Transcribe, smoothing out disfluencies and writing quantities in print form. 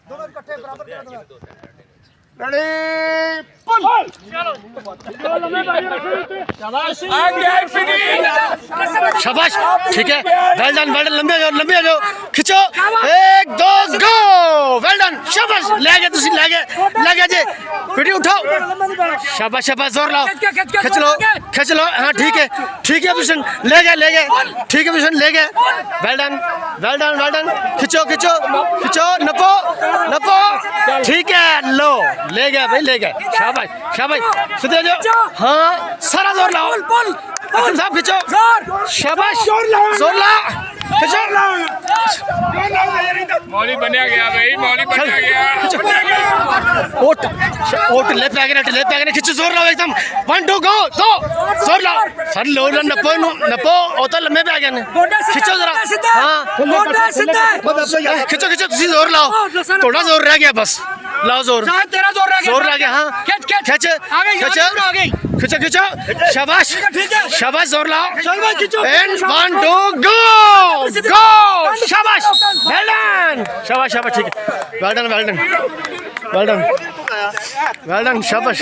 दोनों इकट्ठे बराबर कर दो। रेडी पुल शाबाश ठीक है वेल डन लंबे आ जाओ खिंचो 1 2 गो वेल डन शाबाश ले गए तुसी ले गए जी वीडियो उठाओ शाबाश शाबाश जोर लाओ खिंच लो हां ठीक है पोजीशन ले गए ठीक है पोजीशन ले गए वेल डन खिंचो नपो ठीक है लो ले गए भाई ले गए शाबाश सीधे जाओ हाँ सारा जोर लाओ अकीम साहब खिंचो शाबाश जोर ला खिंचो मौली बनया गया भाई मौली बनया गया ओट लेफ्ट आगे खिंचो जोर लाओ एकदम 1 2 गो दो जोर लाओ सर लो नपो ओता लंबे पे आ गए खिंचो जरा हां खिंचो तुसी जोर लाओ थोड़ा जोर रह गया बस लाओ जोर तेरा जोर रह गया हां खिंच खिंचो शाबाश जोर लाओ एंड 1 2 गो शाबाश वेल डन शाबाश ठीक है वेल डन शाबाश